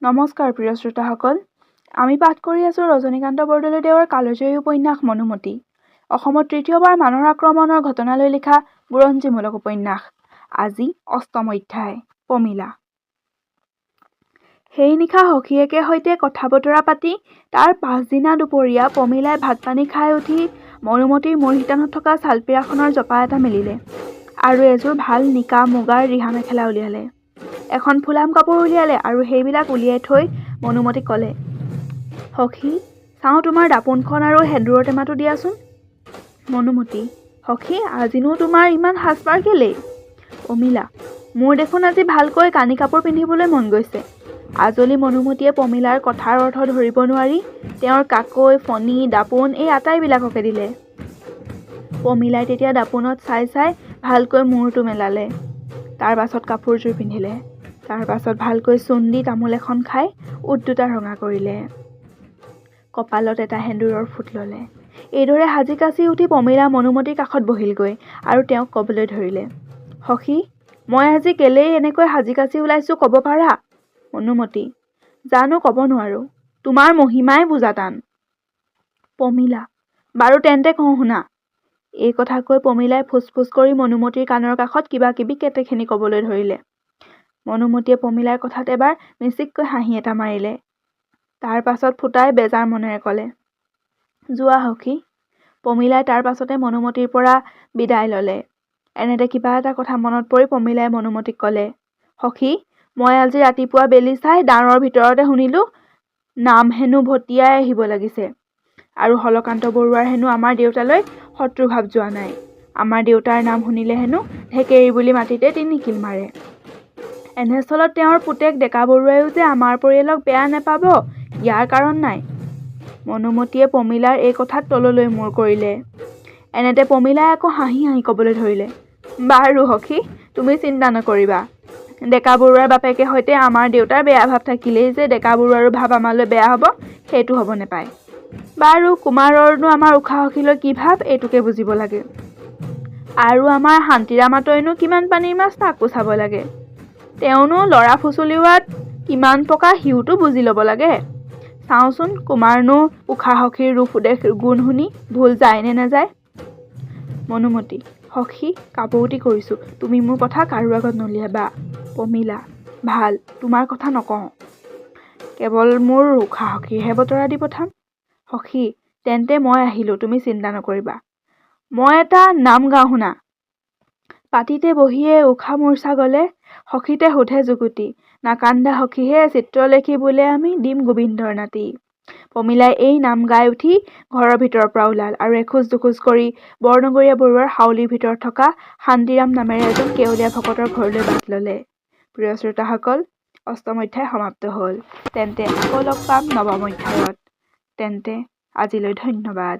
নমস্কাৰ প্ৰিয় শ্ৰোতাসকল, আমি পাঠ কৰি আছোঁ ৰজনীকান্ত বৰদলৈদেৱৰ কালজয়ী উপন্যাস মনোমতী। অসমত তৃতীয়বাৰ মানৰ আক্ৰমণৰ ঘটনালৈ লিখা বুৰঞ্জীমূলক উপন্যাস। আজি অষ্টম অধ্যায়, পমিলা। সেই নিশা সখীয়েকে সৈতে কথা বতৰা পাতি তাৰ পাছদিনা দুপৰীয়া পমিলাই ভাত পানী খাই উঠি মনোমতীৰ মূৰশিতানত থকা ছালপীৰাখনৰ জপা এটা মেলিলে আৰু এযোৰ ভাল নিকা মুগাৰ ৰিহা মেখেলা উলিয়ালে। এখন ফুলাম কাপোৰ উলিয়ালে আৰু সেইবিলাক উলিয়াই থৈ মনোমতীক ক'লে, সখী, চাওঁ তোমাৰ দাপোনখন আৰু সেন্দুৰৰ টেমাটো দিয়াচোন। মনোমতী, সখী, আজিনো তোমাৰ ইমান সাজপাৰ কেলেই? পমিলা, মোৰ দেখোন আজি ভালকৈ কানি কাপোৰ পিন্ধিবলৈ মন গৈছে। আজলি মনোমতীয়ে পমিলাৰ কথাৰ অৰ্থ ধৰিব নোৱাৰি তেওঁৰ কাকৈ, ফণি, দাপোন এই আটাইবিলাককে দিলে। পমিলাই তেতিয়া দাপোনত চাই চাই ভালকৈ মূৰটো মেলালে। তাৰ পাছত কাপোৰযোৰ পিন্ধিলে। তাৰ পাছত ভালকৈ চূণ দি তামোল এখন খাই ওঠ দুটা ৰঙা কৰিলে। কপালত এটা সেন্দুৰৰ ফুট ল'লে। এইদৰে সাজি কাচি উঠি পমিলা মনোমতীৰ কাষত বহিলগৈ আৰু তেওঁক ক'বলৈ ধৰিলে, সখী, মই আজি কেলেই এনেকৈ সাজি কাচি ওলাইছোঁ ক'ব পাৰা? মনোমতী, জানো ক'ব নোৱাৰোঁ, তোমাৰ মহিমাই বুজা টান। পমিলা, বাৰু তেন্তে কওঁ শুনা। এই কথা কৈ পমিলাই ফুচফুচ কৰি মনোমতীৰ কাণৰ কাষত কিবা কিবি কেটেখিনি ক'বলৈ ধৰিলে। মনোমতীয়ে পমিলাৰ কথাত এবাৰ মিচিককৈ হাঁহি এটা মাৰিলে। তাৰ পাছত ফুটাই বেজাৰ মনেৰে ক'লে, যোৱা সখী। পমিলাই তাৰ পাছতে মনোমতীৰ পৰা বিদায় ল'লে। এনেতে কিবা এটা কথা মনত পৰি পমিলাই মনোমতীক ক'লে, সখী, মই আজি ৰাতিপুৱা বেলি চাই ডাঁৰৰ ভিতৰতে শুনিলোঁ নাম হেনো ভটিয়াই আহিব লাগিছে আৰু হলকান্ত বৰুৱাৰ হেনো আমাৰ দেউতালৈ শত্ৰুভাৱ যোৱা নাই। আমাৰ দেউতাৰ নাম শুনিলে হেনো ঢেকেৰী বুলি মাটিতে তিনিকিল মাৰে। এনেস্থলত তেওঁৰ পুতেক ডেকা বৰুৱাইও যে আমাৰ পৰিয়ালক বেয়া নেপাব ইয়াৰ কাৰণ নাই। মনোমতীয়ে পমিলাৰ এই কথাত তললৈ মূৰ কৰিলে। এনেতে পমিলাই আকৌ হাঁহি হাঁহি ক'বলৈ ধৰিলে, বাৰু সখী, তুমি চিন্তা নকৰিবা। ডেকা বৰুৱাৰ বাপেকে সৈতে আমাৰ দেউতাৰ বেয়া ভাৱ থাকিলেই যে ডেকা বৰুৱাৰো ভাৱ আমালৈ বেয়া হ'ব, সেইটো হ'ব নেপায়। বাৰু কুমাৰৰনো আমাৰ উষা সখীলৈ কি ভাৱ এইটোকে বুজিব লাগে। আৰু আমাৰ শান্তিৰামাতৈনো কিমান পানীৰ মাছ তাকো চাব লাগে। তেওঁনো ল'ৰা ফুচুলিওৱাত কিমান পকা সিওতো বুজি ল'ব লাগে। চাওঁচোন কুমাৰনো উষা সখীৰ ৰূপ গুণ শুনি ভুল যায় নে নাযায়। মনোমতী, সখী, কাপৌতি কৰিছোঁ, তুমি মোৰ কথা কাৰো আগত নুলিয়াবা। পমিলা, ভাল, তোমাৰ কথা নকওঁ। কেৱল মোৰ উষা সখীৰহে বতৰা দি পঠাম। সখী, তেন্তে মই আহিলোঁ, তুমি চিন্তা নকৰিবা। মই এটা নাম গাওঁ শুনা। পাতিতে বহিয়ে উষা মূৰ্ছা গ'লে, সখীতে সোধে যুগুতি, নাকান্দা সখীহে চিত্ৰলেখী বোলে আমি দিম গোবিন্দৰ নাতি। পমিলাই এই নাম গাই উঠি ঘৰৰ ভিতৰৰ পৰা ওলাল আৰু এখোজ দুখোজ কৰি বৰনগৰীয়া বৰুৱাৰ হাউলিৰ ভিতৰত থকা শান্তিৰাম নামেৰে এজন কেৱলীয়া ভকতৰ ঘৰলৈ বাট ল'লে। প্ৰিয় শ্ৰোতাসকল, অষ্টম অধ্যায় সমাপ্ত হ'ল। তেন্তে আকৌ লগ পাম নৱম অধ্যায়ত। তেন্তে আজিলৈ ধন্যবাদ।